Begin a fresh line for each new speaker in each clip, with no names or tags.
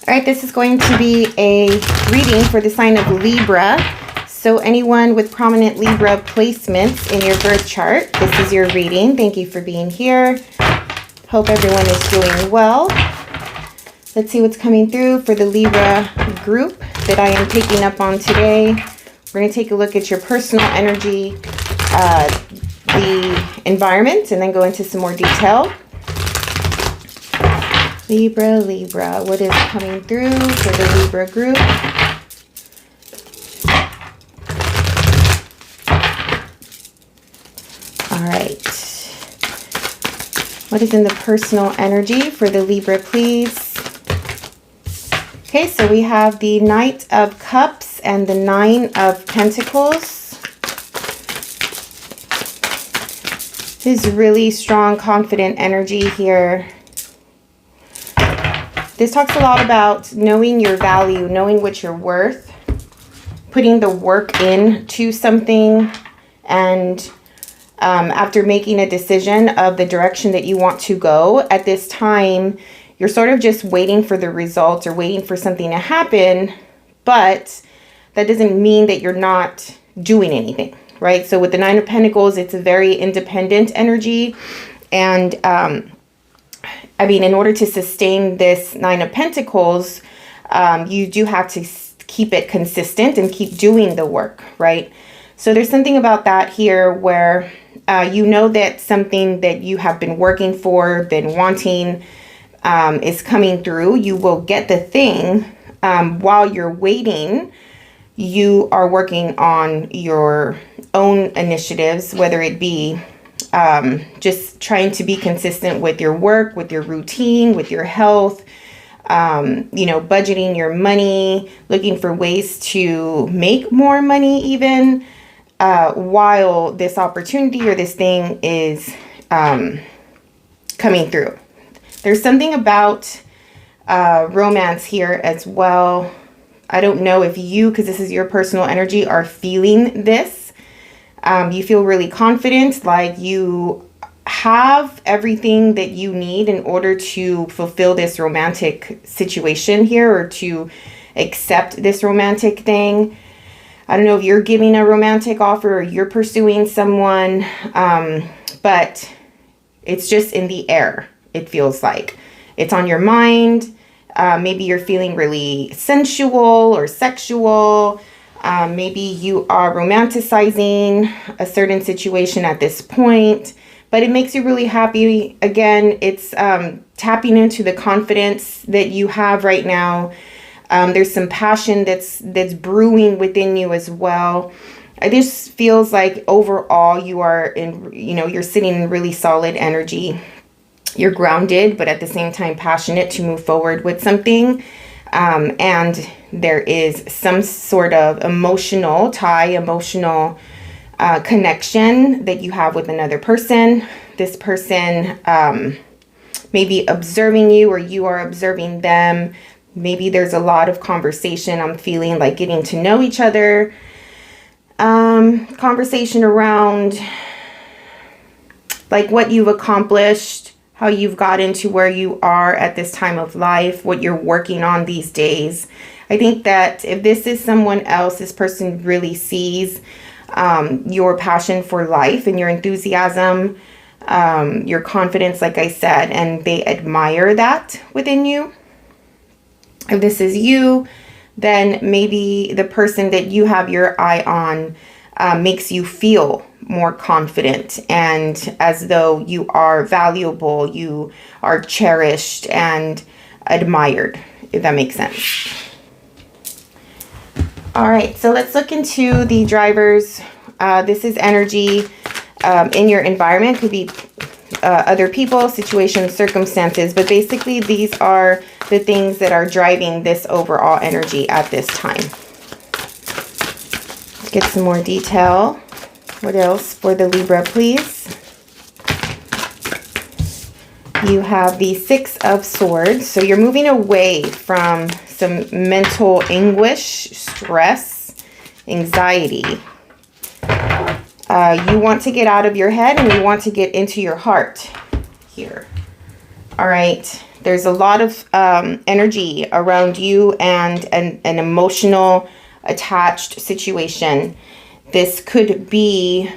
All right, this is going to be a reading for the sign of Libra. So anyone with prominent Libra placements in your birth chart, this is your reading. Thank you for being here. Hope everyone is doing well. Let's see what's coming through for the Libra group that I am picking up on today. We're going to take a look at your personal energy, the environment, and then go into some more detail. Libra, what is coming through for the Libra group? All right. What is in the personal energy for the Libra, please? Okay, so we have the Knight of Cups and the Nine of Pentacles. This is really strong, confident energy here. This talks a lot about knowing your value, knowing what you're worth, putting the work into something, and after making a decision of the direction that you want to go, at this time, you're sort of just waiting for the results or waiting for something to happen, but that doesn't mean that you're not doing anything, right? So with the Nine of Pentacles, it's a very independent energy, and I mean, in order to sustain this Nine of Pentacles, you do have to keep it consistent and keep doing the work, right? So there's something about that here where you know that something that you have been working for, been wanting, is coming through. You will get the thing. While you're waiting, you are working on your own initiatives, whether it be just trying to be consistent with your work, with your routine, with your health, you know, budgeting your money, looking for ways to make more money even, while this opportunity or this thing is coming through. There's something about romance here as well. I don't know if you, because this is your personal energy, are feeling this. You feel really confident, like you have everything that you need in order to fulfill this romantic situation here, or to accept this romantic thing. I don't know if you're giving a romantic offer or you're pursuing someone, but it's just in the air. It feels like it's on your mind. Maybe you're feeling really sensual or sexual. Maybe you are romanticizing a certain situation at this point, but it makes you really happy. Again, it's tapping into the confidence that you have right now. There's some passion that's brewing within you as well. This feels like overall you are in, you know, you're sitting in really solid energy. You're grounded, but at the same time passionate to move forward with something. And there is some sort of emotional tie, emotional connection that you have with another person. This person may be observing you, or you are observing them. Maybe there's a lot of conversation. I'm feeling like getting to know each other. Conversation around like what you've accomplished, how you've gotten to where you are at this time of life, what you're working on these days. I think that if this is someone else, this person really sees your passion for life and your enthusiasm, your confidence, like I said, and they admire that within you. If this is you, then maybe the person that you have your eye on makes you feel more confident and as though you are valuable, you are cherished and admired, if that makes sense. All right, so let's look into the drivers. This is energy in your environment. Could be other people, situations, circumstances, but basically these are the things that are driving this overall energy at this time. Let's get some more detail. What else for the Libra, please? You have the Six of Swords. So you're moving away from some mental anguish, stress, anxiety. You want to get out of your head and you want to get into your heart here. All right. There's a lot of energy around you and an emotional attached situation. This could be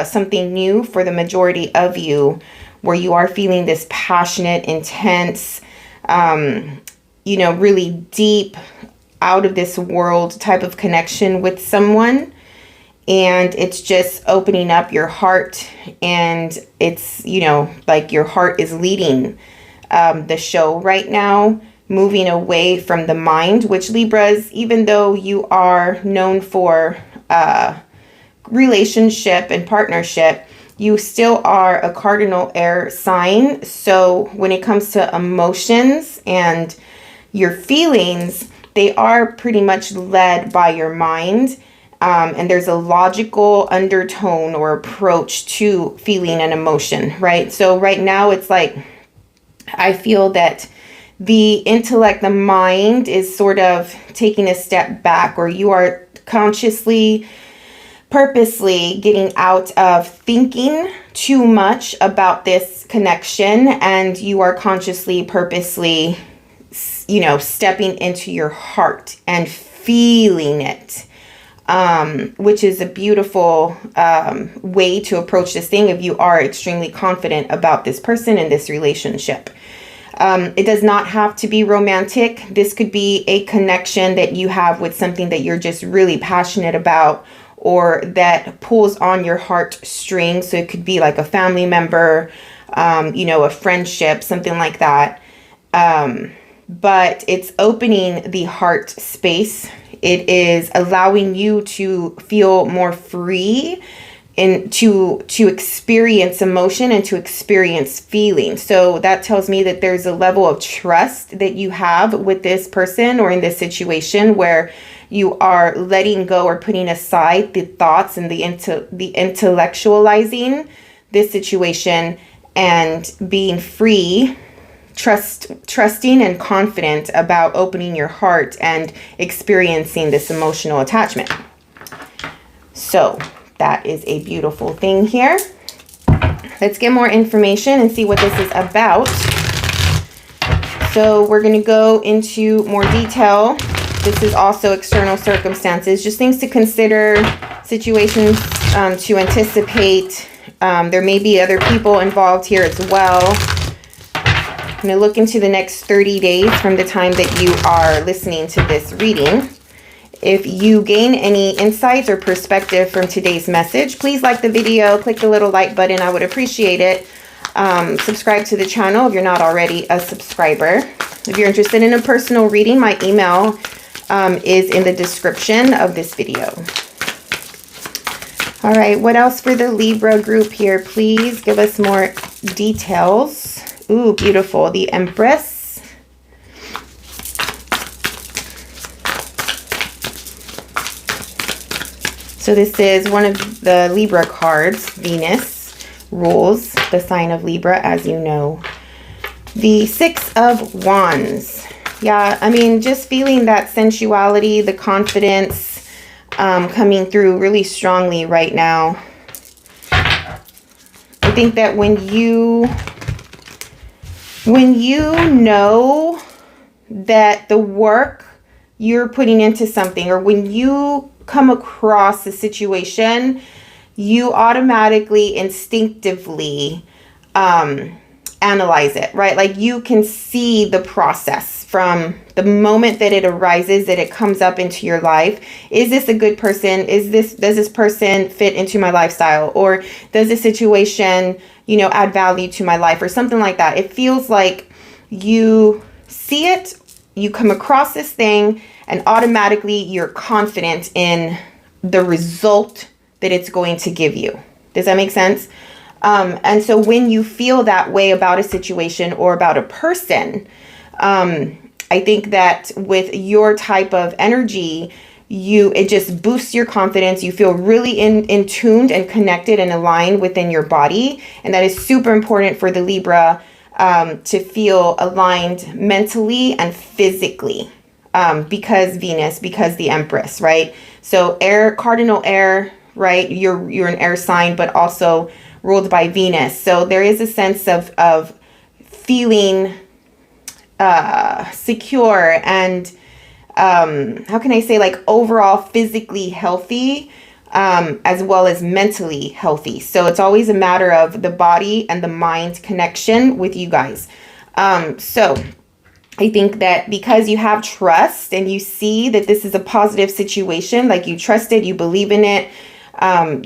something new for the majority of you, where you are feeling this passionate, intense, you know, really deep, out of this world type of connection with someone. And it's just opening up your heart, and it's, you know, like your heart is leading the show right now, moving away from the mind, which Libras, even though you are known for relationship and partnership, you still are a cardinal air sign. So when it comes to emotions and your feelings, they are pretty much led by your mind. And there's a logical undertone or approach to feeling an emotion, right? So right now it's like, I feel that the intellect, the mind is sort of taking a step back, or you are consciously, purposely getting out of thinking too much about this connection, and you are consciously, purposely, you know, stepping into your heart and feeling it. Which is a beautiful way to approach this thing if you are extremely confident about this person and this relationship. It does not have to be romantic. This could be a connection that you have with something that you're just really passionate about, or that pulls on your heartstrings. So it could be like a family member, you know, a friendship, something like that. But it's opening the heart space. It is allowing you to feel more free and to experience emotion and to experience feeling. So that tells me that there's a level of trust that you have with this person or in this situation, where you are letting go or putting aside the thoughts and the intellectualizing this situation and being free, trusting and confident about opening your heart and experiencing this emotional attachment. So that is a beautiful thing here. Let's get more information and see what this is about. So we're going to go into more detail. This is also external circumstances, just things to consider, situations to anticipate. There may be other people involved here as well. I'm going to look into the next 30 days from the time that you are listening to this reading. If you gain any insights or perspective from today's message, please like the video, click the little like button. I would appreciate it. Subscribe to the channel if you're not already a subscriber. If you're interested in a personal reading, my email is in the description of this video. All right, what else for the Libra group here? Please give us more details. Ooh, beautiful. The Empress. So this is one of the Libra cards. Venus rules the sign of Libra, as you know. The Six of Wands. Yeah, I mean, just feeling that sensuality, the confidence coming through really strongly right now. I think that when you know that the work you're putting into something, or when you come across a situation, you automatically, instinctively analyze it, right? Like you can see the process from the moment that it arises, that it comes up into your life. Is this a good person? Does this person fit into my lifestyle? Or does this situation, you know, add value to my life or something like that? It feels like you see it, you come across this thing, and automatically you're confident in the result that it's going to give you. Does that make sense? And so when you feel that way about a situation or about a person, I think that with your type of energy, it just boosts your confidence. You feel really in tuned and connected and aligned within your body. And that is super important for the Libra to feel aligned mentally and physically, because Venus, because the Empress, right? So air, cardinal air, right? You're an air sign, but also ruled by Venus. So there is a sense of feeling secure and, how can I say, like overall physically healthy, as well as mentally healthy. So it's always a matter of the body and the mind connection with you guys. So I think that because you have trust and you see that this is a positive situation, like you trust it, you believe in it,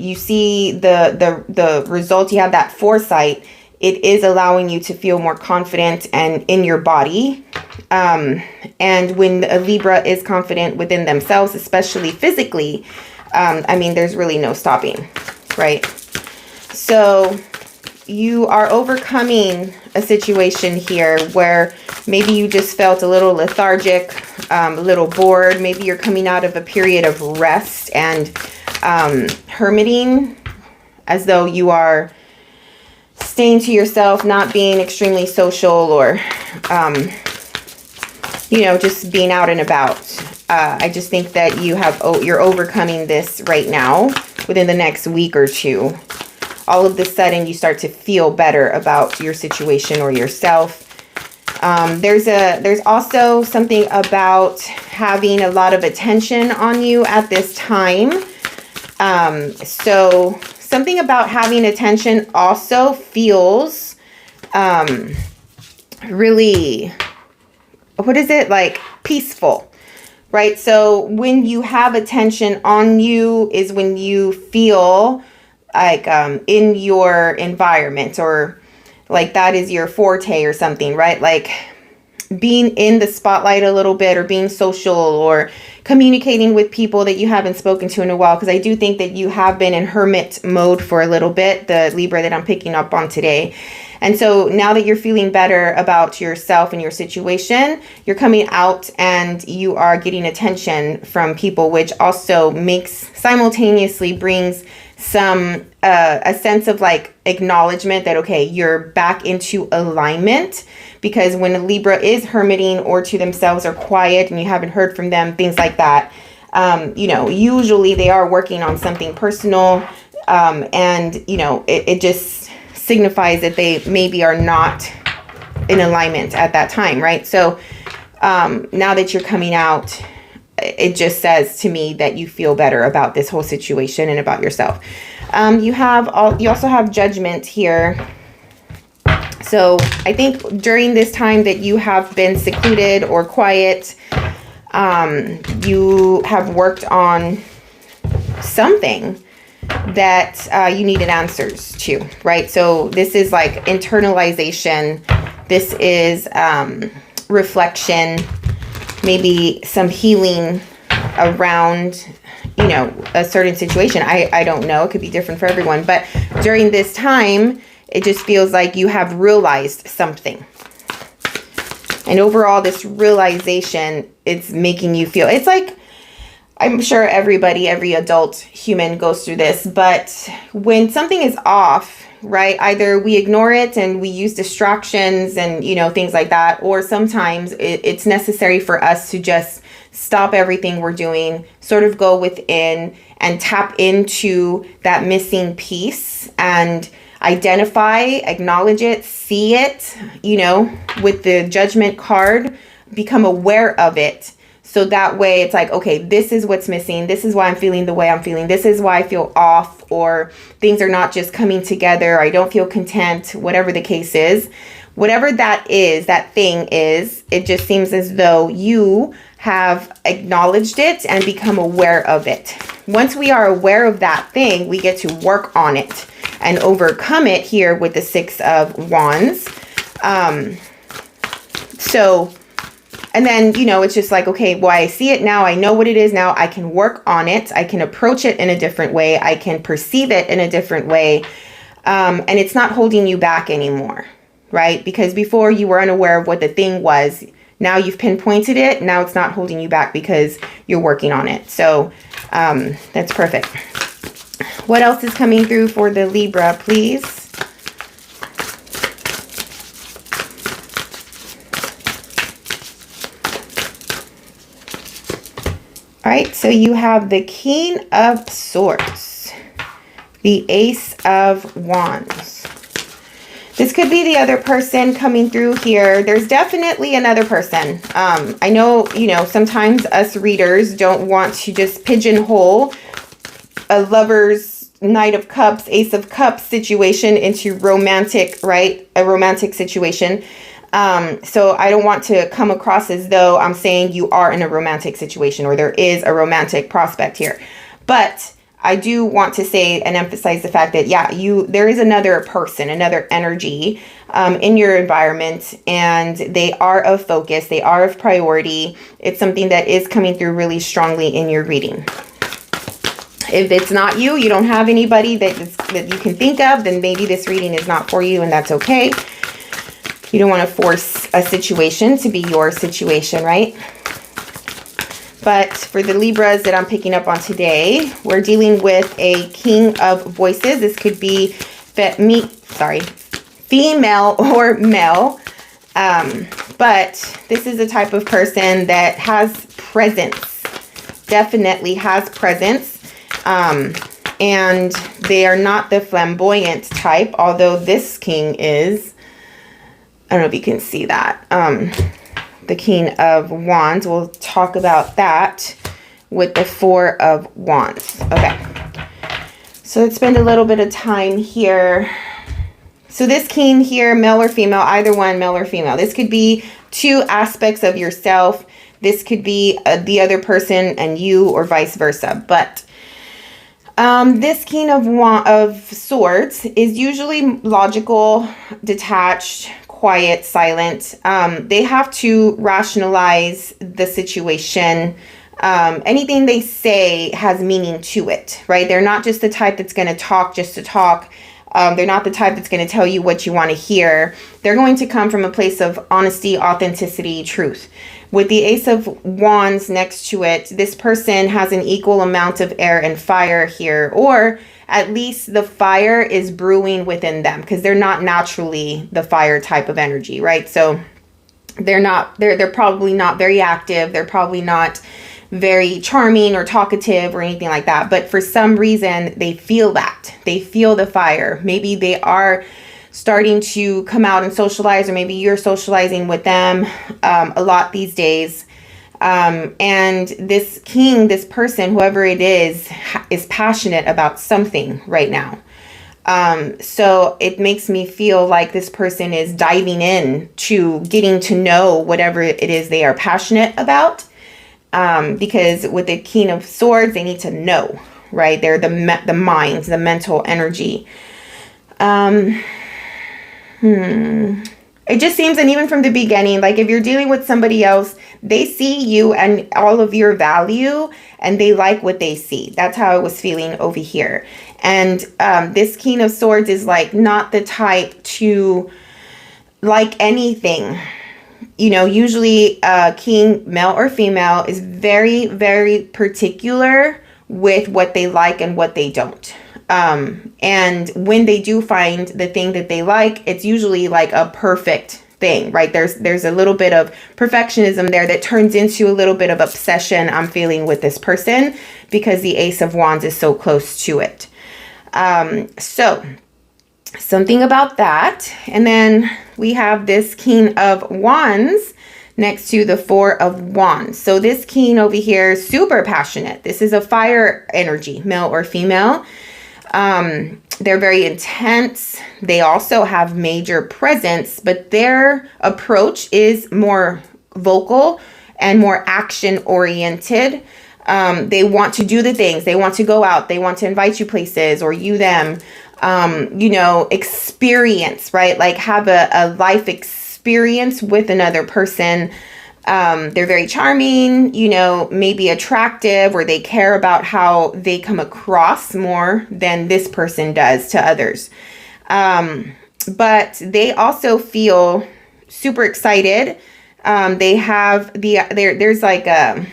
you see the result, you have that foresight, it is allowing you to feel more confident and in your body. And when a Libra is confident within themselves, especially physically, I mean, there's really no stopping, right? So you are overcoming a situation here where maybe you just felt a little lethargic, a little bored. Maybe you're coming out of a period of rest and hermiting, as though you are staying to yourself, not being extremely social, or you know, just being out and about. I just think that you're overcoming this right now. Within the next week or two, all of a sudden you start to feel better about your situation or yourself. There's also something about having a lot of attention on you at this time. So something about having attention also feels really, what is it, like peaceful, right? So when you have attention on you is when you feel like in your environment, or like that is your forte or something, right? Like being in the spotlight a little bit, or being social, or communicating with people that you haven't spoken to in a while. Because I do think that you have been in hermit mode for a little bit, the Libra that I'm picking up on today. And so now that you're feeling better about yourself and your situation, you're coming out and you are getting attention from people, which also simultaneously brings some a sense of like acknowledgement that, okay, you're back into alignment. Because when a Libra is hermiting or to themselves or quiet and you haven't heard from them, things like that, you know, usually they are working on something personal, and you know, it just signifies that they maybe are not in alignment at that time, right? So now that you're coming out, it just says to me that you feel better about this whole situation and about yourself. You also have judgment here. So I think during this time that you have been secluded or quiet, you have worked on something that you needed answers to, right? So this is like internalization. This is reflection, maybe some healing around, you know, a certain situation. I don't know. It could be different for everyone. But during this time, it just feels like you have realized something. And overall, this realization, it's making you feel, it's like, I'm sure every adult human goes through this, but when something is off, right, either we ignore it and we use distractions and, you know, things like that, or sometimes it's necessary for us to just stop everything we're doing, sort of go within and tap into that missing piece and identify, acknowledge it, see it, you know, with the judgment card, become aware of it. So that way it's like, okay, this is what's missing. This is why I'm feeling the way I'm feeling. This is why I feel off, or things are not just coming together. I don't feel content, whatever the case is. Whatever that is, that thing is, it just seems as though you have acknowledged it and become aware of it. Once we are aware of that thing, we get to work on it and overcome it here with the Six of Wands. And then, you know, it's just like, okay, well, I see it now. I know what it is now. I can work on it. I can approach it in a different way. I can perceive it in a different way. And it's not holding you back anymore, right? Because before you were unaware of what the thing was. Now you've pinpointed it. Now it's not holding you back because you're working on it. So that's perfect. What else is coming through for the Libra, please? All right, so you have the King of Swords, the Ace of Wands. This could be the other person coming through here. There's definitely another person. I know, sometimes us readers don't want to just pigeonhole a lover's Knight of Cups, Ace of Cups situation into romantic, right? A romantic situation. So I don't want to come across as though I'm saying you are in a romantic situation or there is a romantic prospect here. But I do want to say and emphasize the fact that, there is another person, another energy in your environment, and they are of focus. They are of priority. It's something that is coming through really strongly in your reading. If it's not you, you don't have anybody that you can think of, then maybe this reading is not for you, and that's okay. You don't want to force a situation to be your situation, right? But for the Libras that I'm picking up on today, we're dealing with a King of Voices. This could be female or male. But this is a type of person that has presence, definitely has presence. And they are not the flamboyant type, although this king is. I don't know if you can see that. The King of Wands. We'll talk about that with the Four of Wands. Okay. So let's spend a little bit of time here. So this king here, male or female, either one, male or female. This could be two aspects of yourself. This could be the other person and you, or vice versa. But this King of Swords is usually logical, detached, quiet, silent. They have to rationalize the situation. Anything they say has meaning to it, right? They're not just the type that's going to talk just to talk. They're not the type that's going to tell you what you want to hear. They're going to come from a place of honesty, authenticity, truth. With the Ace of Wands next to it, this person has an equal amount of air and fire here, or at least the fire is brewing within them, because they're not naturally the fire type of energy, right? So they're probably not very active. They're probably not very charming or talkative or anything like that. But for some reason, they feel that. They feel the fire. Maybe they are starting to come out and socialize, or maybe you're socializing with them a lot these days. And this king, this person, whoever it is passionate about something right now. So it makes me feel like this person is diving in to getting to know whatever it is they are passionate about. Because with the King of Swords, they need to know, right? They're the mind, the mental energy. It just seems, and even from the beginning, like if you're dealing with somebody else, they see you and all of your value, and they like what they see. That's how I was feeling over here. And this King of Swords is like not the type to like anything. Usually king, male or female, is very, very particular with what they like and what they don't. And when they do find the thing that they like, it's usually like a perfect thing, right? There's a little bit of perfectionism there that turns into a little bit of obsession I'm feeling with this person, because the Ace of Wands is so close to it. So something about that. And then we have this King of Wands next to the Four of Wands. So this king over here is super passionate. This is a fire energy, male or female. They're very intense. They also have major presence, but their approach is more vocal and more action oriented. They want to do the things. They want to go out. They want to invite you places, or you them. Experience, right? Like have a life experience with another person. They're very charming, maybe attractive, or they care about how they come across more than this person does to others. But they also feel super excited. They have there's like a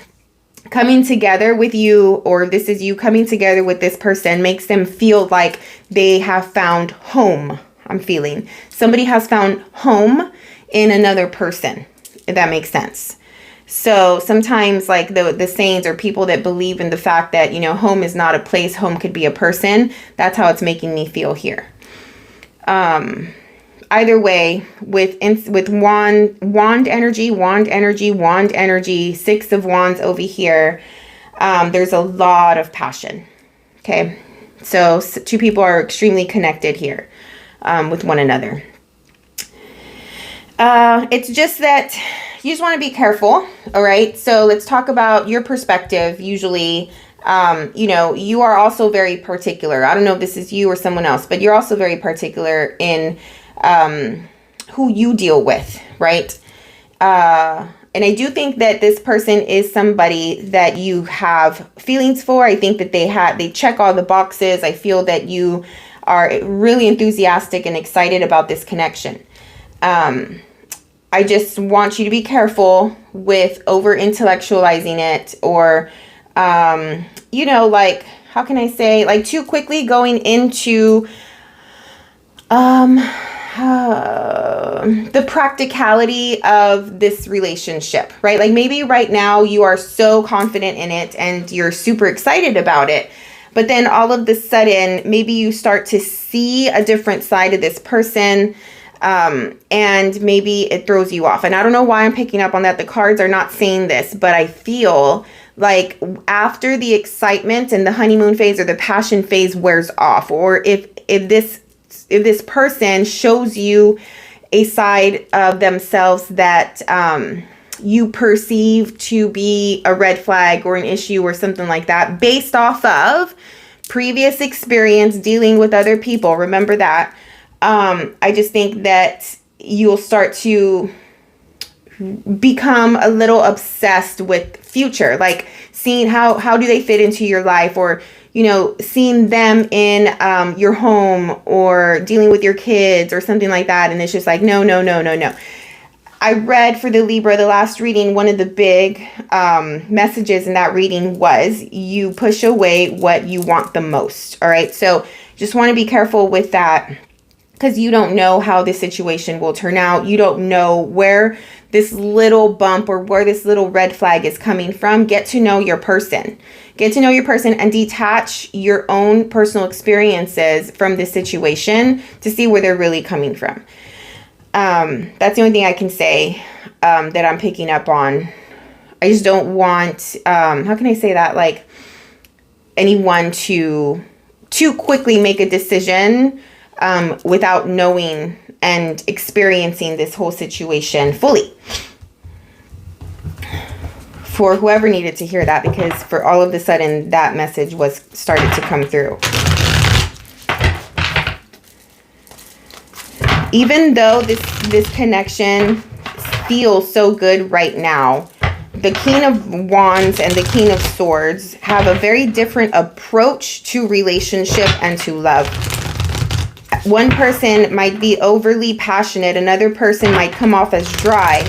coming together with you, or this is you coming together with this person, makes them feel like they have found home. I'm feeling somebody has found home in another person, if that makes sense. So sometimes like the saints, or people that believe in the fact that, home is not a place, home could be a person. That's how it's making me feel here. I either way, with wand energy, Six of Wands over here, there's a lot of passion. Okay, so two people are extremely connected here with one another. It's just that you just want to be careful. All right, so let's talk about your perspective. Usually, you know, you are also very particular. I don't know if this is you or someone else, but you're also very particular in who you deal with, right? And I do think that this person is somebody that you have feelings for. I think that they check all the boxes. I feel that you are really enthusiastic and excited about this connection. I just want you to be careful with over intellectualizing it, or, you know, like, how can I say, like, too quickly going into, the practicality of this relationship, right? Like, maybe right now you are so confident in it and you're super excited about it, but then all of a sudden, maybe you start to see a different side of this person, and maybe it throws you off. And I don't know why I'm picking up on that. The cards are not saying this, but I feel like after the excitement and the honeymoon phase or the passion phase wears off, or if this person shows you a side of themselves that you perceive to be a red flag or an issue or something like that, based off of previous experience dealing with other people, remember that. I just think that you'll start to become a little obsessed with future, like seeing how do they fit into your life, or, you know, seeing them in your home or dealing with your kids or something like that. And it's just like, no. I read for the Libra, the last reading, one of the big messages in that reading was you push away what you want the most. All right. So just want to be careful with that, because you don't know how this situation will turn out. You don't know where this little bump or where this little red flag is coming from. Get to know your person. Get to know your person and detach your own personal experiences from this situation to see where they're really coming from. That's the only thing I can say that I'm picking up on. I just don't want, how can I say that? Like, anyone to too quickly make a decision without knowing and experiencing this whole situation fully. For whoever needed to hear that, because for all of a sudden that message was started to come through. Even though this connection feels so good right now, the King of Wands and the King of Swords have a very different approach to relationship and to love. One person might be overly passionate. Another person might come off as dry.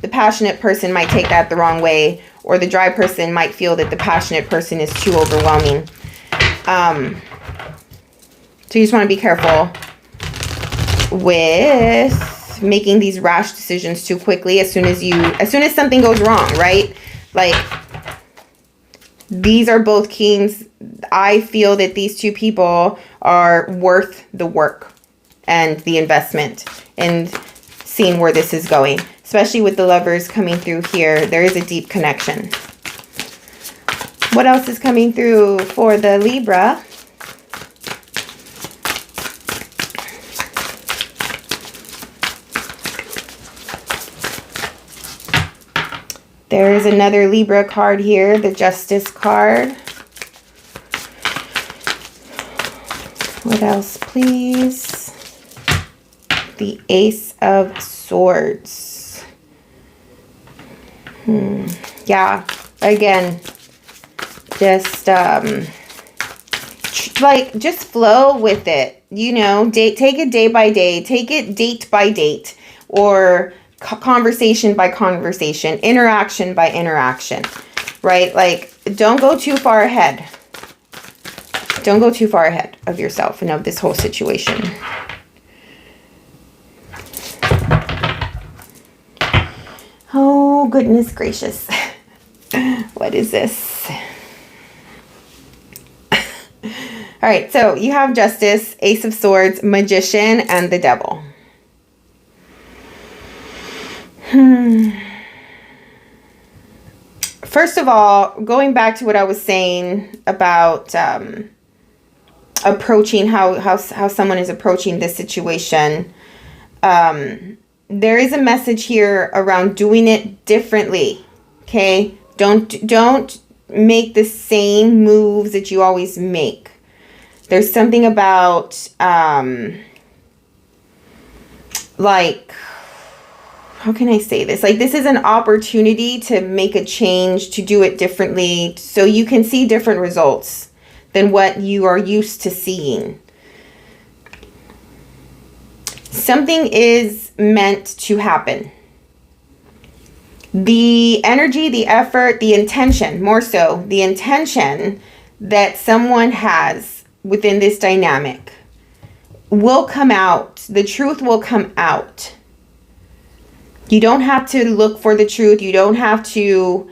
The passionate person might take that the wrong way, or the dry person might feel that the passionate person is too overwhelming. So you just want to be careful with making these rash decisions too quickly as soon as something goes wrong, right? Like, these are both kings. I feel that these two people are worth the work and the investment and seeing where this is going, especially with the Lovers coming through here. There is a deep connection. What else is coming through for the Libra? There is another Libra card here, the Justice card. What else, please? The Ace of Swords. Yeah, again, just like, just flow with it. You know, take it day by day, take it date by date, or conversation by conversation, interaction by interaction, right? Like, don't go too far ahead. Don't go too far ahead of yourself and of this whole situation. Oh, goodness gracious. What is this? All right, so you have Justice, Ace of Swords, Magician, and the Devil. First of all, going back to what I was saying about approaching how someone is approaching this situation, there is a message here around doing it differently. Okay, don't make the same moves that you always make. There's something about like, how can I say this? Like, this is an opportunity to make a change, to do it differently, so you can see different results than what you are used to seeing. Something is meant to happen. The energy, the effort, the intention, more so, the intention that someone has within this dynamic will come out. The truth will come out. You don't have to look for the truth. You don't have to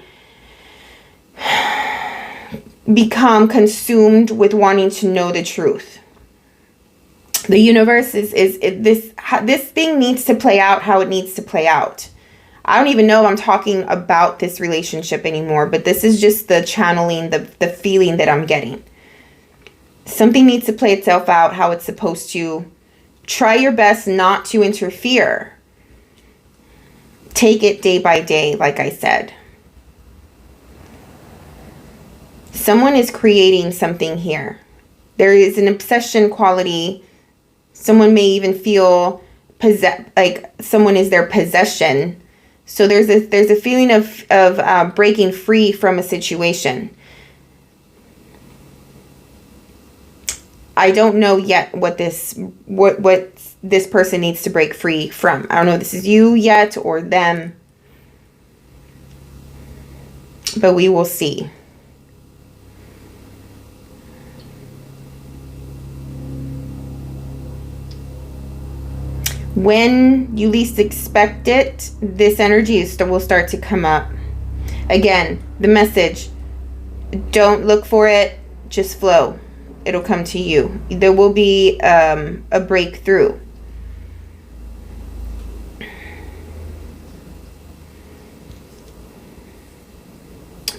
become consumed with wanting to know the truth. The universe this thing needs to play out how it needs to play out. I don't even know if I'm talking about this relationship anymore, but this is just the channeling, the feeling that I'm getting. Something needs to play itself out how it's supposed to. Try your best not to interfere. Take it day by day, like I said. Someone is creating something here. There is an obsession quality. Someone may even feel like someone is their possession. So there's a feeling of breaking free from a situation. I don't know yet what this person needs to break free from. I don't know if this is you yet or them, but we will see. When you least expect it, this energy will start to come up. Again, the message, don't look for it, just flow. It'll come to you. There will be a breakthrough.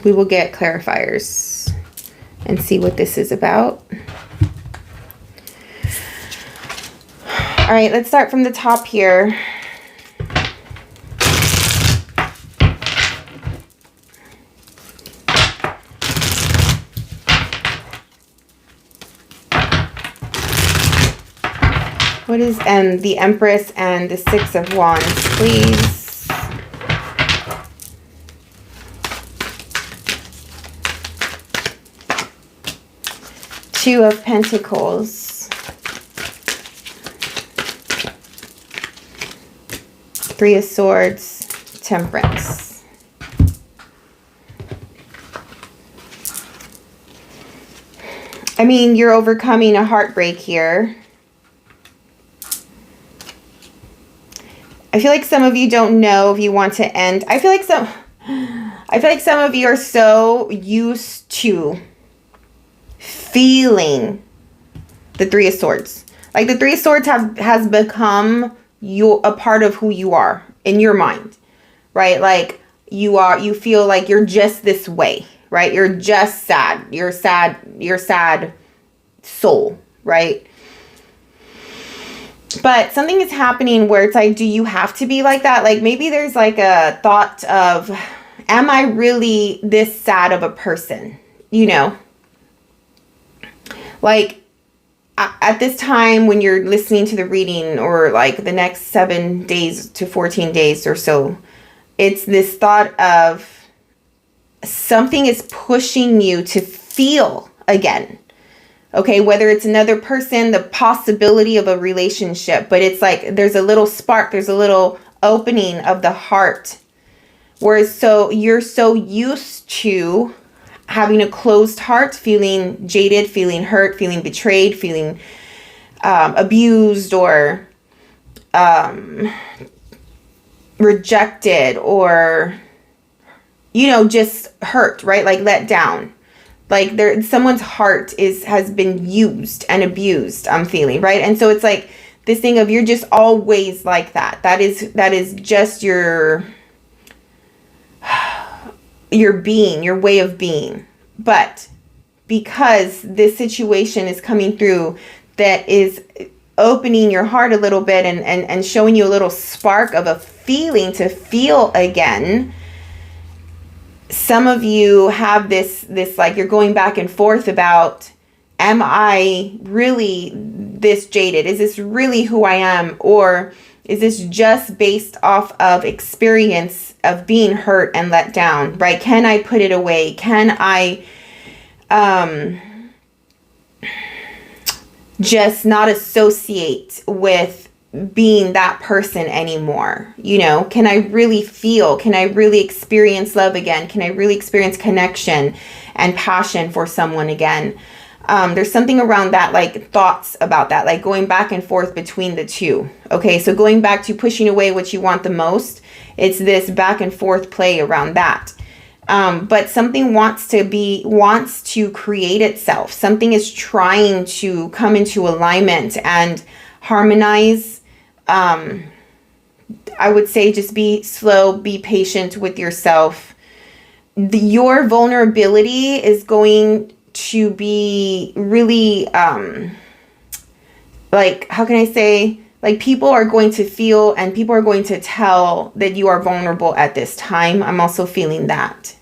We will get clarifiers and see what this is about. All right, let's start from the top here. What is the Empress and the Six of Wands, please? Two of Pentacles. Three of Swords, Temperance. I mean, you're overcoming a heartbreak here. I feel like some of you don't know if you want to end. I feel like some of you are so used to feeling the Three of Swords. Like the Three of Swords has become a part of who you are in your mind, right? Like you feel like you're just this way, right? You're just sad. You're sad soul, right? But something is happening where it's like, do you have to be like that? Like maybe there's like a thought of, am I really this sad of a person? You know, like at this time when you're listening to the reading, or like the next 7 days to 14 days or so, it's this thought of something is pushing you to feel again. Okay, whether it's another person, the possibility of a relationship, but it's like there's a little spark, there's a little opening of the heart. Whereas you're so used to having a closed heart, feeling jaded, feeling hurt, feeling betrayed, feeling abused or rejected, or, you know, just hurt, right? Like let down. Like someone's heart has been used and abused, I'm feeling, right? And so it's like this thing of you're just always like that. That is just your being, your way of being. But because this situation is coming through that is opening your heart a little bit and showing you a little spark of a feeling to feel again, some of you have this like you're going back and forth about, am I really this jaded? Is this really who I am? Or is this just based off of experience of being hurt and let down, right? Can I put it away? Can I just not associate with being that person anymore? You know, can I really feel? Can I really experience love again? Can I really experience connection and passion for someone again? There's something around that, like thoughts about that, like going back and forth between the two. Okay, so going back to pushing away what you want the most, it's this back and forth play around that. But something wants to create itself. Something is trying to come into alignment and harmonize. I would say just be slow, be patient with yourself. Your vulnerability is going to be really, like, how can I say, like, people are going to feel and people are going to tell that you are vulnerable at this time. I'm also feeling that.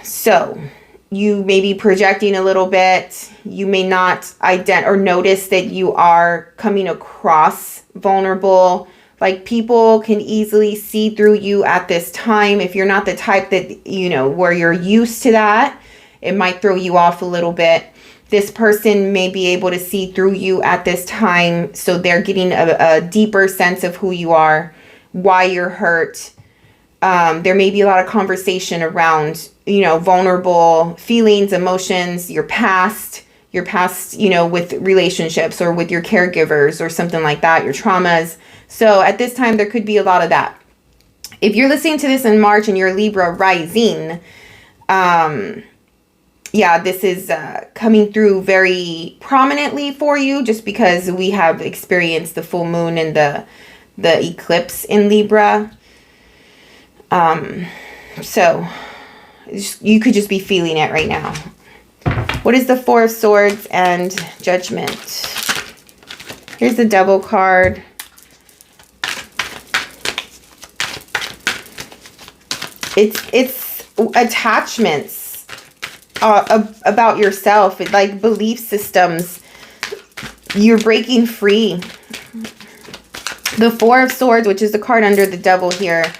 So you may be projecting a little bit. You may not or notice that you are coming across vulnerable. Like, people can easily see through you at this time. If you're not the type that, you know, where you're used to that, it might throw you off a little bit. This person may be able to see through you at this time. So they're getting a deeper sense of who you are, why you're hurt. There may be a lot of conversation around, you know, vulnerable feelings, emotions, your past, you know, with relationships or with your caregivers or something like that, your traumas. So at this time, there could be a lot of that. If you're listening to this in March and you're Libra rising, yeah, this is coming through very prominently for you, just because we have experienced the full moon and the eclipse in Libra. So you could just be feeling it right now. What is the Four of Swords and Judgment? Here's the Devil card. It's attachments about yourself, like belief systems. You're breaking free. The Four of Swords, which is the card under the Devil here.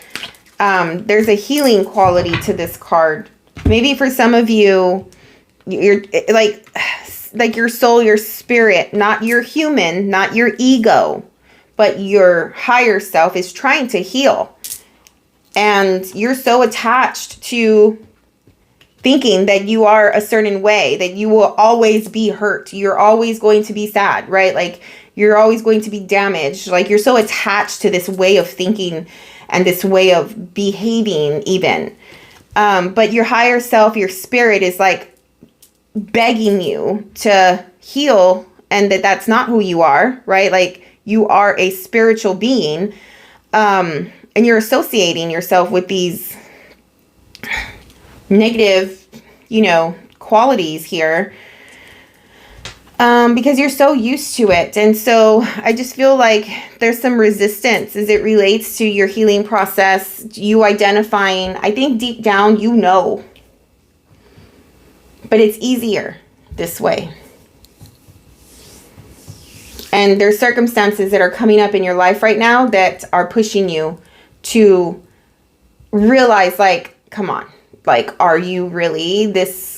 There's a healing quality to this card. Maybe for some of you, you're like your soul, your spirit, not your human, not your ego, but your higher self is trying to heal. And you're so attached to thinking that you are a certain way, that you will always be hurt. You're always going to be sad, right? Like, you're always going to be damaged. Like, you're so attached to this way of thinking and this way of behaving even. But your higher self, your spirit is like begging you to heal, and that's not who you are, right? Like, you are a spiritual being. And you're associating yourself with these negative, you know, qualities here. Because you're so used to it. And so I just feel like there's some resistance as it relates to your healing process, you identifying, I think deep down, you know, but it's easier this way. And there's circumstances that are coming up in your life right now that are pushing you to realize, like, come on. Like, are you really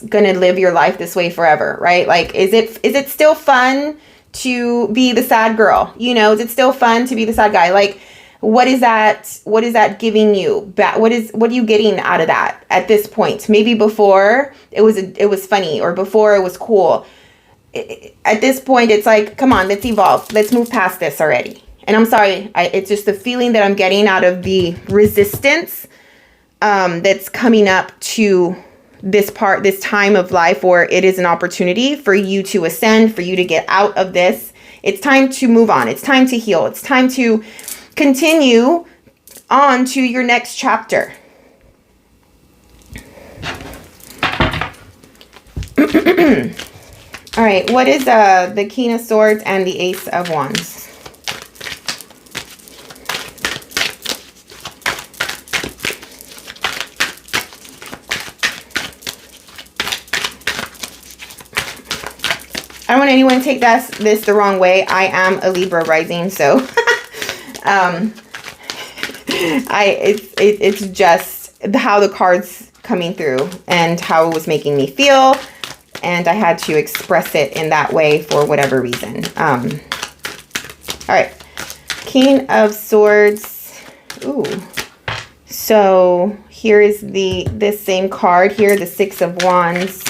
gonna live your life this way forever, right? Like, is it still fun to be the sad girl? You know, is it still fun to be the sad guy? Like, what is that giving you back? What are you getting out of that at this point? Maybe before it was funny, or before it was cool. At this point, it's like, come on, let's evolve. Let's move past this already. And I'm sorry, it's just the feeling that I'm getting out of the resistance that's coming up to this time of life, or it is an opportunity for you to ascend, for you to get out of this. It's time to move on. It's time to heal. It's time to continue on to your next chapter. All right, what is the King of Swords and the Ace of Wands? I don't want anyone to take this the wrong way. I am a Libra rising, so it's just how the cards coming through and how it was making me feel, and I had to express it in that way for whatever reason. All right, King of Swords. Ooh, so here is this same card here, the Six of Wands.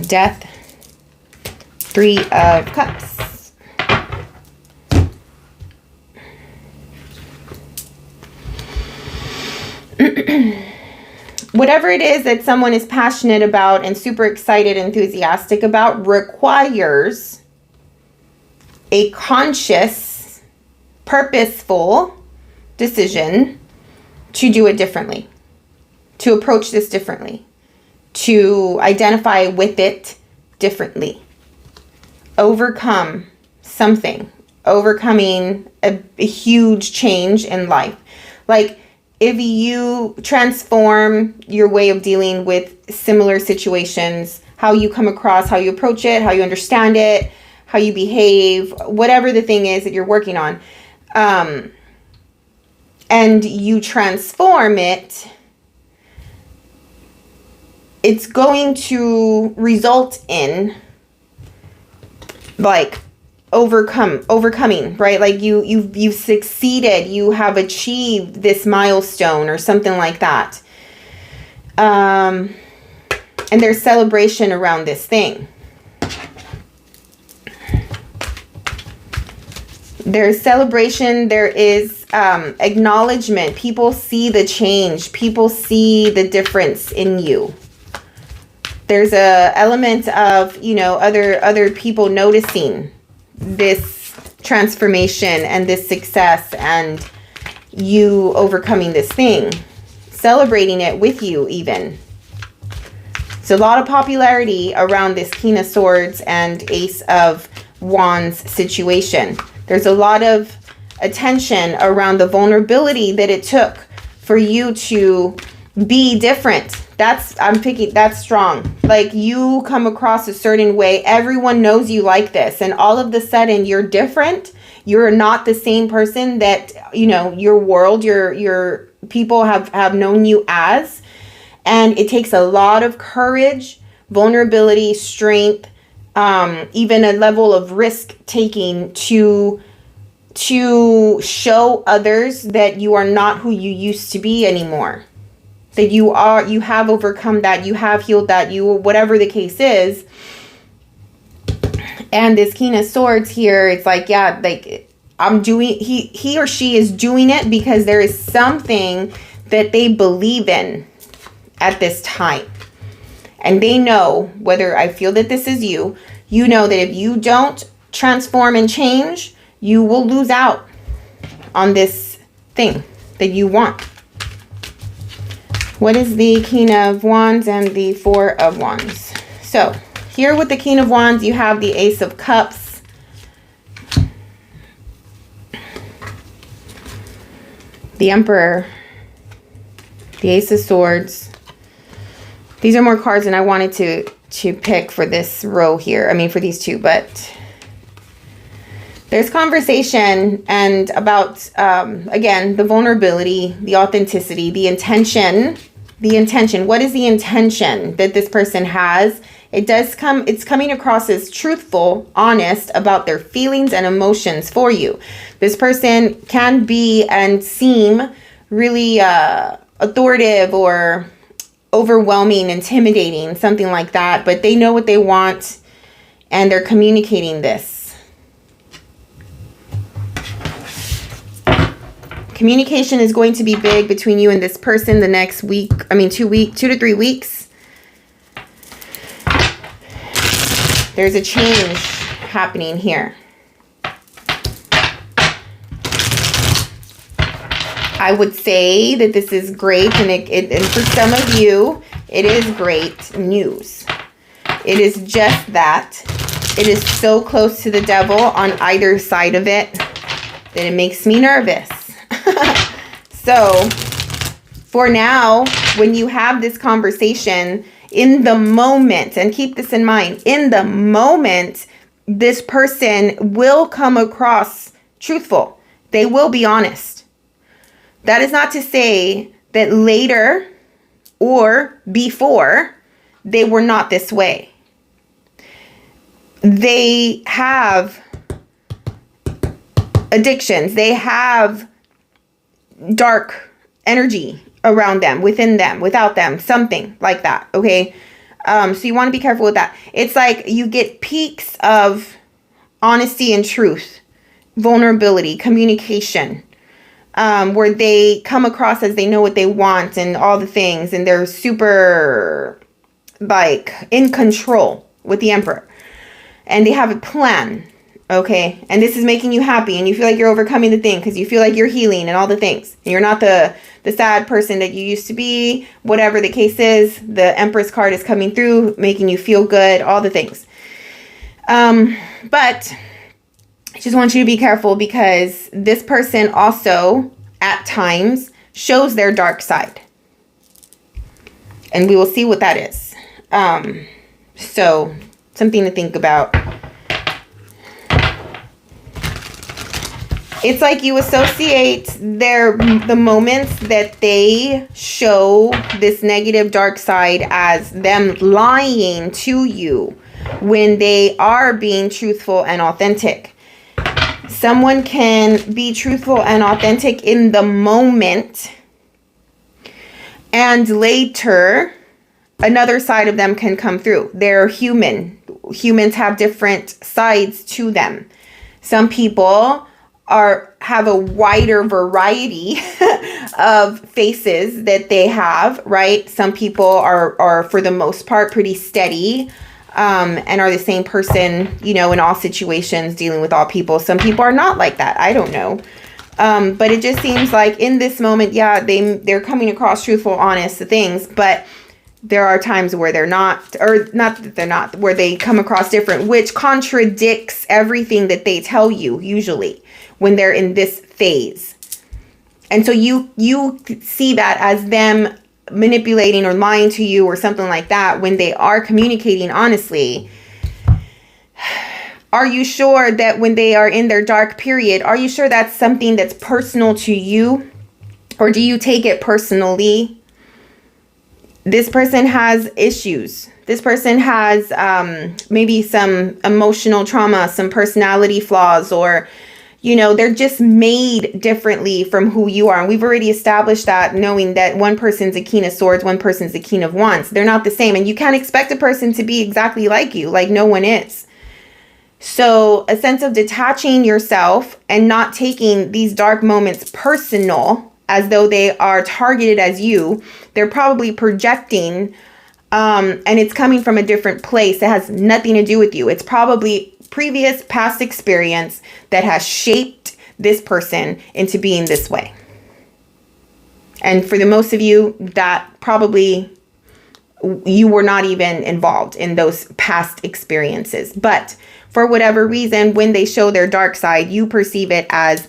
Death, Three of Cups, whatever it is that someone is passionate about and super excited, enthusiastic about, requires a conscious, purposeful decision to do it differently, to approach this differently, to identify with it differently, overcome something, overcoming a huge change in life. Like if you transform your way of dealing with similar situations, how you come across, how you approach it, how you understand it, how you behave, whatever the thing is that you're working on, and you transform it, it's going to result in like overcoming, right? Like you've succeeded, you have achieved this milestone or something like that. And there's celebration around this thing. There's celebration, there is acknowledgement. People see the change, people see the difference in you. There's a element of, you know, other people noticing this transformation and this success and you overcoming this thing, celebrating it with you even. So a lot of popularity around this King of Swords and Ace of Wands situation. There's a lot of attention around the vulnerability that it took for you to be different. That's strong. Like you come across a certain way. Everyone knows you like this. And all of a sudden you're different. You're not the same person that, you know, your world, your people have known you as. And it takes a lot of courage, vulnerability, strength, even a level of risk taking to show others that you are not who you used to be anymore. That you have overcome that, you have healed that, whatever the case is. And this King of Swords here, it's like, yeah, like he or she is doing it because there is something that they believe in at this time. And they know, whether I feel that this is you know that if you don't transform and change, you will lose out on this thing that you want. What is the King of Wands and the Four of Wands? So here with the King of Wands, you have the Ace of Cups, the Emperor, the Ace of Swords. These are more cards than I wanted to pick for this row here. I mean, for these two, but there's conversation and about, again, the vulnerability, the authenticity, the intention. What is the intention that this person has? It's coming across as truthful, honest about their feelings and emotions for you. This person can be and seem really authoritative or overwhelming, intimidating, something like that, but they know what they want and they're communicating this. Communication is going to be big between you and this person the next week. 2 to 3 weeks. There's a change happening here. I would say that this is great, and for some of you, it is great news. It is just that. It is so close to the devil on either side of it that it makes me nervous. So, for now, when you have this conversation, in the moment, and keep this in mind, in the moment, this person will come across truthful. They will be honest. That is not to say that later or before they were not this way. They have addictions. They have dark energy around them, within them, without them, something like that. Okay. So you want to be careful with that. It's like you get peaks of honesty and truth, vulnerability, communication, where they come across as they know what they want and all the things, and they're super like in control with the Emperor, and they have a plan. Okay. And this is making you happy, and you feel like you're overcoming the thing because you feel like you're healing and all the things, and you're not the sad person that you used to be. Whatever the case is, the Empress card is coming through, making you feel good, all the things. But I just want you to be careful, because this person also at times shows their dark side, and we will see what that is. So something to think about. It's like you associate the moments that they show this negative dark side as them lying to you when they are being truthful and authentic. Someone can be truthful and authentic in the moment, and later another side of them can come through. They're human. Humans have different sides to them. Some people have a wider variety of faces that they have, right? Some people are for the most part pretty steady, and are the same person, in all situations, dealing with all people. Some people are not like that. I don't know. But it just seems like in this moment, yeah, they're coming across truthful, honest things, but there are times where they're not, or not that they're not, where they come across different, which contradicts everything that they tell you usually when they're in this phase. And so you see that as them manipulating or lying to you or something like that when they are communicating honestly. Are you sure that when they are in their dark period, are you sure that's something that's personal to you? Or do you take it personally? This person has issues. This person has maybe some emotional trauma, some personality flaws, or they're just made differently from who you are. And we've already established that, knowing that one person's a King of Swords, one person's a King of Wands. They're not the same. And you can't expect a person to be exactly like you, like no one is. So a sense of detaching yourself and not taking these dark moments personal as though they are targeted as you. They're probably projecting, and it's coming from a different place that has nothing to do with you. It's probably previous past experience that has shaped this person into being this way. And for the most of you, that probably you were not even involved in those past experiences. But for whatever reason, when they show their dark side, you perceive it as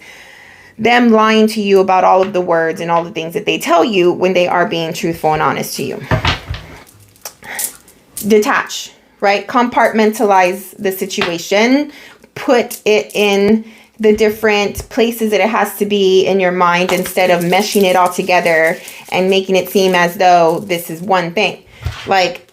them lying to you about all of the words and all the things that they tell you when they are being truthful and honest to you. Detach. Right? Compartmentalize the situation, put it in the different places that it has to be in your mind, instead of meshing it all together and making it seem as though this is one thing. Like,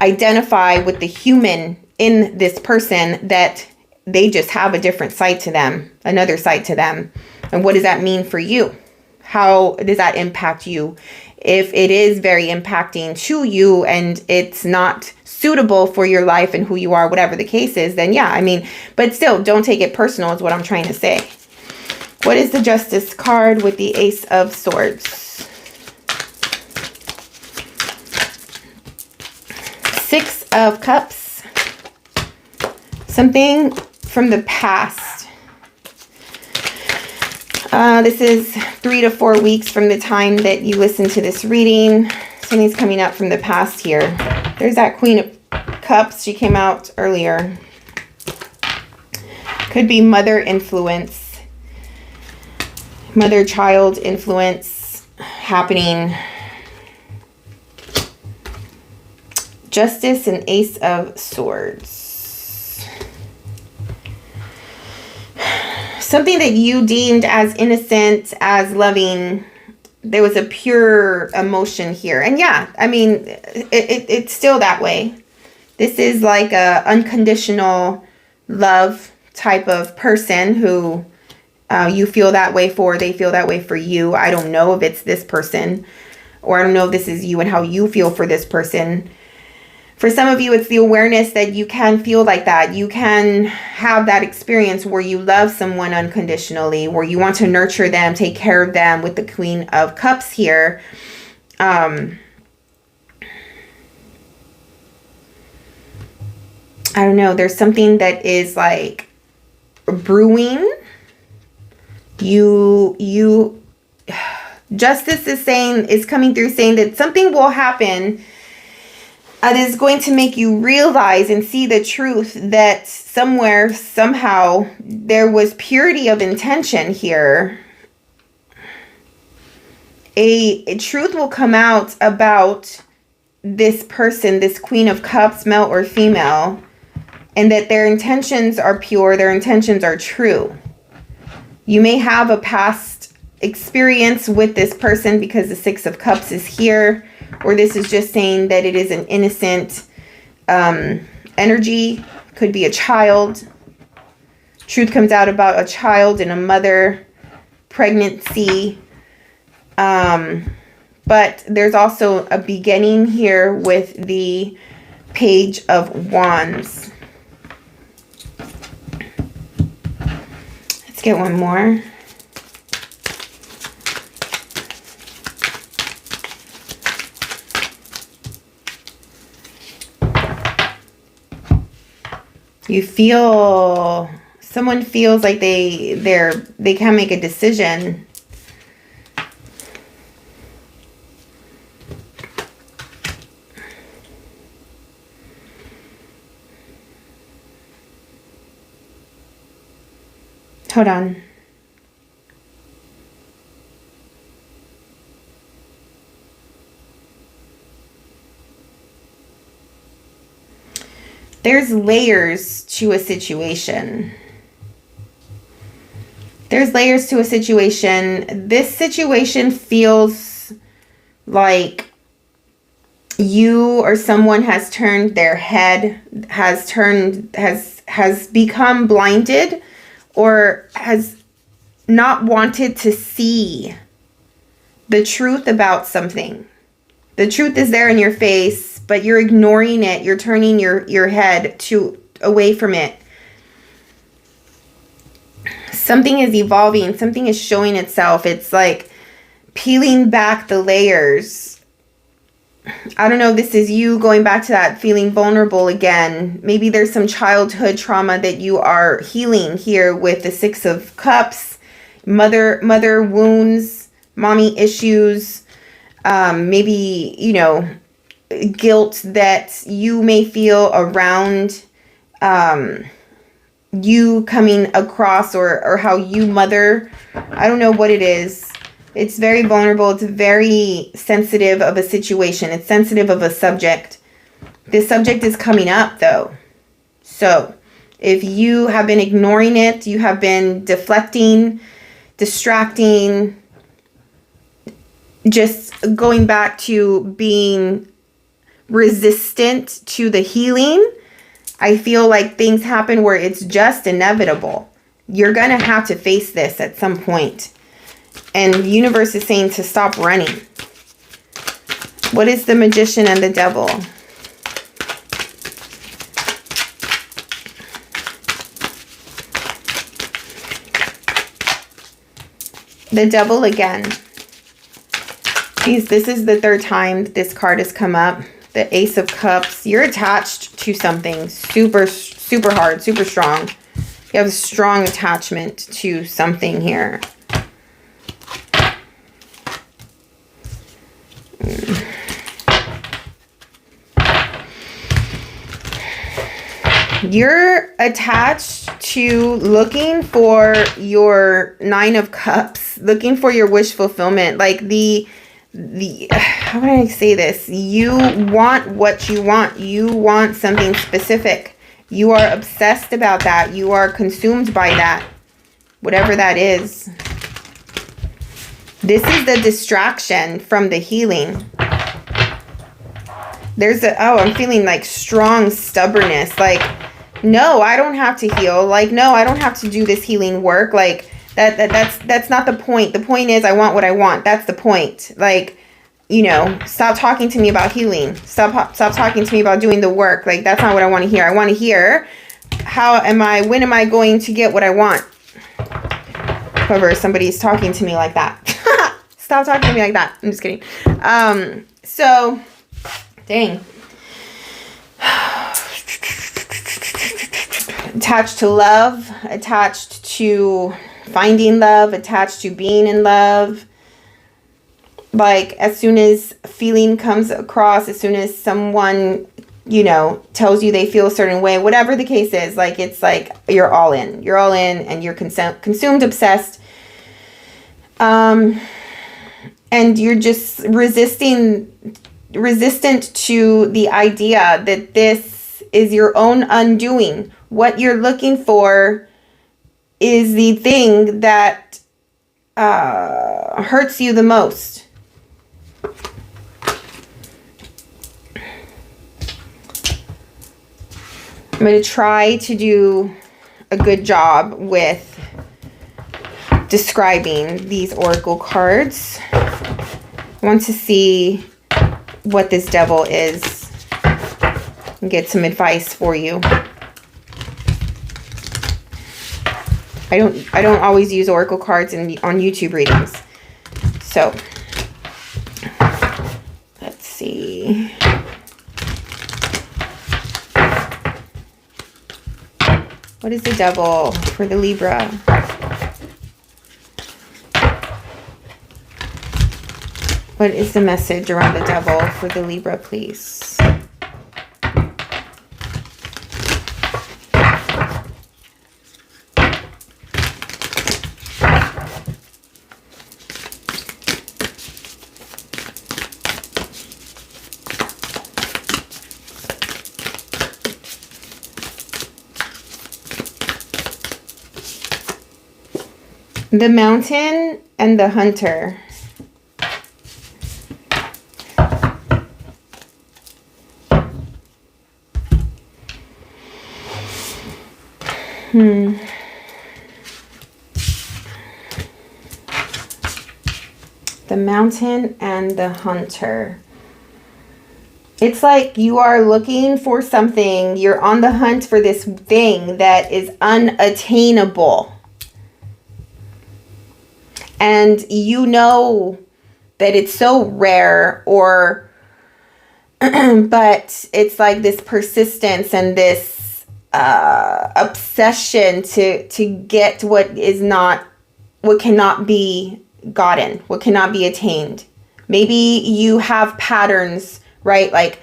identify with the human in this person, that they just have a different side to them, another side to them. And what does that mean for you? How does that impact you? If it is very impacting to you and it's not suitable for your life and who you are, whatever the case is, then yeah, but still, don't take it personal is what I'm trying to say. What is the Justice card with the Ace of Swords? 6 of Cups. Something from the past. This is 3 to 4 weeks from the time that you listen to this reading. Something's coming up from the past here. There's that Queen of Cups. She came out earlier. Could be mother influence. Mother-child influence happening. Justice and Ace of Swords. Something that you deemed as innocent, as loving. There was a pure emotion here. And yeah, I mean, it's still that way. This is like a unconditional love type of person who you feel that way for. They feel that way for you. I don't know if it's this person, or I don't know if this is you and how you feel for this person. For some of you, it's the awareness that you can feel like that. You can have that experience where you love someone unconditionally, where you want to nurture them, take care of them, with the Queen of Cups here. I don't know. There's something that is like brewing. Justice is coming through saying that something will happen that is going to make you realize and see the truth that somewhere, somehow, there was purity of intention here. A truth will come out about this person, this Queen of Cups, male or female, and that their intentions are pure, their intentions are true. You may have a past experience with this person because the 6 of Cups is here, or this is just saying that it is an innocent energy. Could be a child. Truth comes out about a child and a mother, pregnancy. But there's also a beginning here with the Page of Wands. Let's get one more. You feel, someone feels like they can't make a decision. Hold on. There's layers to a situation. There's layers to a situation. This situation feels like you or someone has turned their head, has become blinded, or has not wanted to see the truth about something. The truth is there in your face, but you're ignoring it. You're turning your head away from it. Something is evolving. Something is showing itself. It's like peeling back the layers. I don't know if this is you going back to that feeling vulnerable again. Maybe there's some childhood trauma that you are healing here with the 6 of Cups. Mother wounds, mommy issues, maybe, you know, guilt that you may feel around you coming across, or how you mother. I don't know what it is. It's very vulnerable. It's very sensitive of a situation. It's sensitive of a subject. This subject is coming up though. So if you have been ignoring it, you have been deflecting, distracting, just going back to being resistant to the healing, I feel like things happen where it's just inevitable. You're going to have to face this at some point. And the universe is saying to stop running. What is the Magician and the Devil? The Devil again. This is the third time this card has come up. The Ace of Cups. You're attached to something super, super hard, super strong. You have a strong attachment to something here. You're attached to looking for your Nine of Cups, looking for your wish fulfillment. Like how can I say this? You want what you want. You want something specific. You are obsessed about that. You are consumed by that. Whatever that is. This is the distraction from the healing. There's I'm feeling like strong stubbornness. Like, no, I don't have to heal. Like, no, I don't have to do this healing work. Like, that's not the point. The point is I want what I want. That's the point. Like, you know, stop talking to me about healing. Stop talking to me about doing the work. Like, that's not what I want to hear. I want to hear when am I going to get what I want? However, somebody's talking to me like that. Stop talking to me like that. I'm just kidding. So, dang. Attached to love, attached to finding love, attached to being in love. Like, as soon as feeling comes across, as soon as someone, you know, tells you they feel a certain way, whatever the case is, like, it's like you're all in. You're all in and you're consumed, obsessed. And you're just resistant to the idea that this is your own undoing. What you're looking for is the thing that hurts you the most. I'm going to try to do a good job with describing these oracle cards. I want to see what this Devil is and get some advice for you. I don't always use oracle cards on YouTube readings. So, let's see. What is the Devil for the Libra? What is the message around the Devil for the Libra, please? The Mountain and the Hunter. The Mountain and the Hunter. It's like you are looking for something. You're on the hunt for this thing that is unattainable. And you know that it's so rare, or but it's like this persistence and this obsession to get what cannot be gotten, what cannot be attained. Maybe you have patterns, right? Like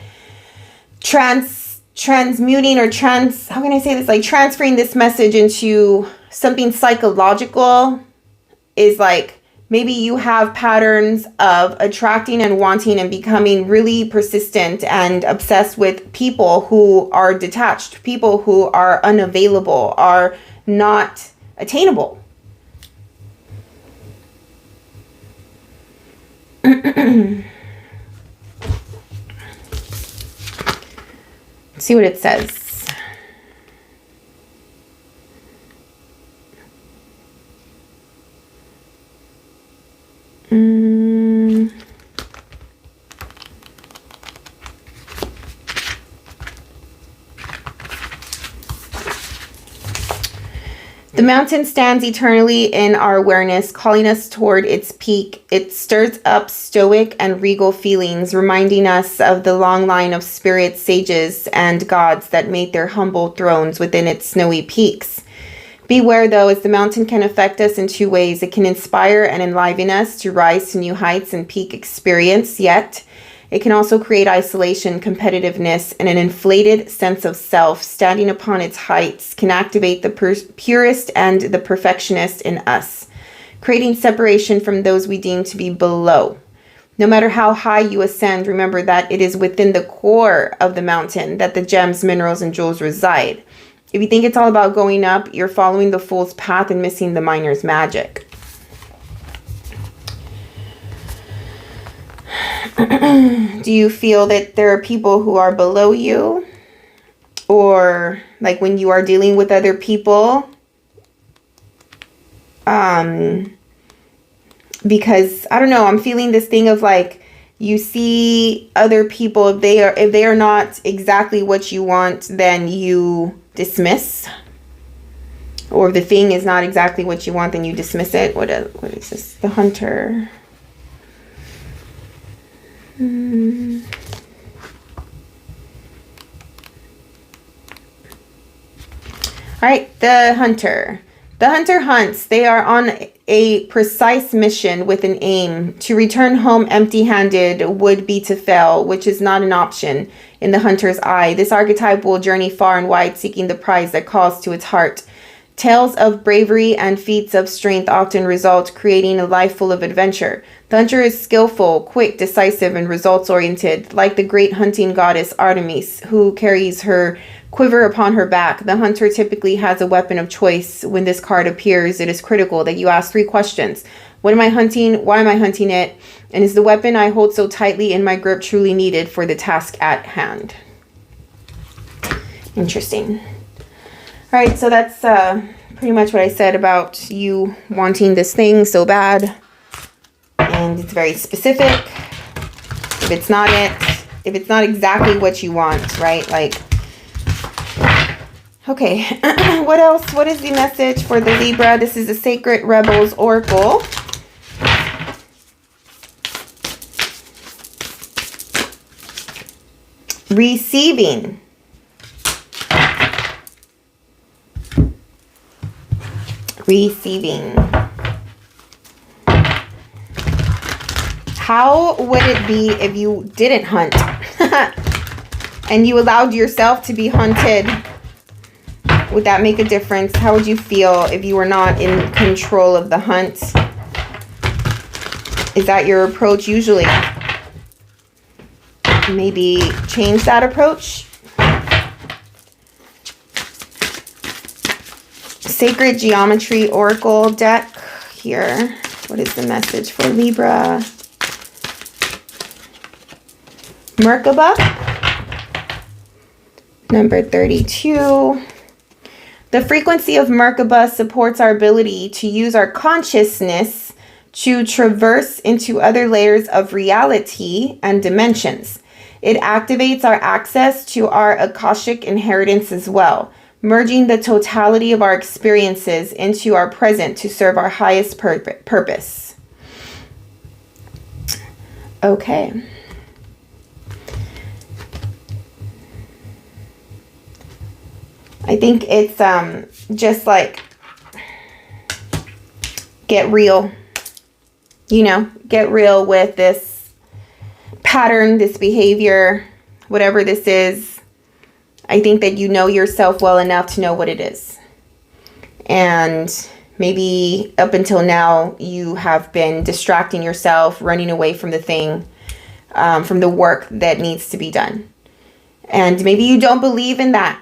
transmuting or how can I say this? Like transferring this message into something psychological is like, maybe you have patterns of attracting and wanting and becoming really persistent and obsessed with people who are detached, people who are unavailable, are not attainable. See what it says. The mountain stands eternally in our awareness, calling us toward its peak. It stirs up stoic and regal feelings, reminding us of the long line of spirits, sages, and gods that made their humble thrones within its snowy peaks. Beware, though, as the mountain can affect us in two ways. It can inspire and enliven us to rise to new heights and peak experience, yet it can also create isolation, competitiveness, and an inflated sense of self. Standing upon its heights can activate the purest and the perfectionist in us, creating separation from those we deem to be below. No matter how high you ascend, remember that it is within the core of the mountain that the gems, minerals, and jewels reside. If you think it's all about going up, you're following the fool's path and missing the miner's magic. Do you feel that there are people who are below you? Or like when you are dealing with other people? Because I don't know, I'm feeling this thing of like you see other people, if they are not exactly what you want, then you dismiss. Or if the thing is not exactly what you want, then you dismiss it. What is this? The Hunter. All right, the Hunter. The Hunter hunts. They are on a precise mission with an aim. To return home empty-handed would be to fail, which is not an option in the Hunter's eye. This archetype will journey far and wide, seeking the prize that calls to its heart. Tales of bravery and feats of strength often result, creating a life full of adventure. The hunter is skillful, quick, decisive, and results-oriented, like the great hunting goddess Artemis, who carries her quiver upon her back. The hunter typically has a weapon of choice. When this card appears, it is critical that you ask 3 questions. What am I hunting? Why am I hunting it? And is the weapon I hold so tightly in my grip truly needed for the task at hand? Interesting. All right, so that's pretty much what I said about you wanting this thing so bad. And it's very specific. If it's not it, if it's not exactly what you want, right? Like, okay, what else? What is the message for the Libra? This is the Sacred Rebels Oracle. Receiving. Receiving. How would it be if you didn't hunt and you allowed yourself to be hunted? Would that make a difference? How would you feel if you were not in control of the hunt? Is that your approach usually? Maybe change that approach. Sacred Geometry Oracle deck here. What is the message for Libra? Merkaba, number 32. The frequency of Merkaba supports our ability to use our consciousness to traverse into other layers of reality and dimensions. It activates our access to our Akashic inheritance as well, merging the totality of our experiences into our present to serve our highest purpose. Okay. I think it's just like get real, you know, get real with this pattern, this behavior, whatever this is. I think that you know yourself well enough to know what it is. And maybe up until now, you have been distracting yourself, running away from the thing, from the work that needs to be done. And maybe you don't believe in that.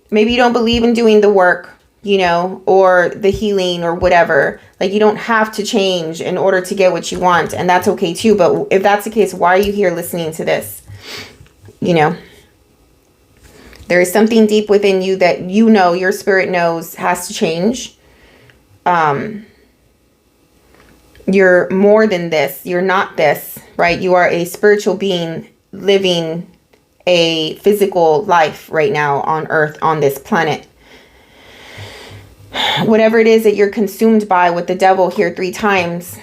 Maybe you don't believe in doing the work, you know, or the healing or whatever. Like, you don't have to change in order to get what you want. And that's okay too. But if that's the case, why are you here listening to this? You know, there is something deep within you that, you know, your spirit knows has to change. You're more than this. You're not this, right? You are a spiritual being living a physical life right now on Earth, on this planet. whatever it is that you're consumed by with the devil here 3 times.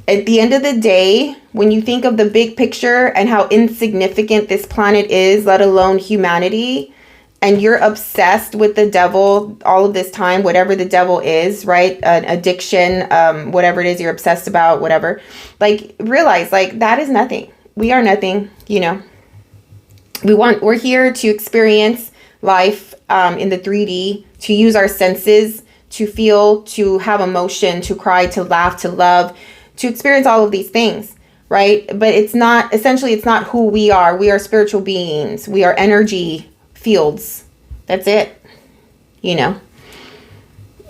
At the end of the day, when you think of the big picture and how insignificant this planet is, let alone humanity, and you're obsessed with the devil all of this time, whatever the devil is, right? An addiction, whatever it is you're obsessed about, whatever. Like, realize, like, that is nothing. We are nothing, you know. We're here to experience life in the 3D, to use our senses, to feel, to have emotion, to cry, to laugh, to love, to experience all of these things, right? But it's not, essentially, it's not who we are. We are spiritual beings. We are energy fields. That's it. You know,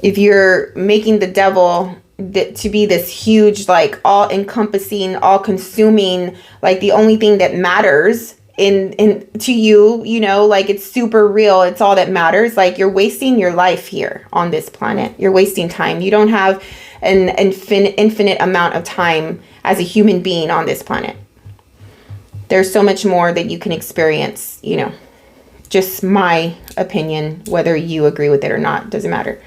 if you're making the devil to be this huge, like, all encompassing, all consuming, like the only thing that matters in to you, you know, like it's super real, it's all that matters, like you're wasting your life here on this planet. You're wasting time. You don't have an infinite amount of time as a human being on this planet. There's so much more that you can experience, you know. Just my opinion, whether you agree with it or not, doesn't matter.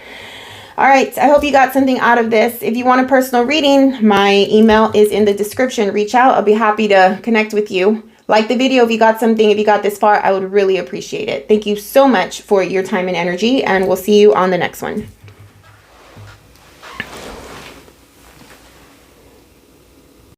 All right, I hope you got something out of this. If you want a personal reading, my email is in the description. Reach out. I'll be happy to connect with you. Like the video if you got something. If you got this far, I would really appreciate it. Thank you so much for your time and energy, and we'll see you on the next one.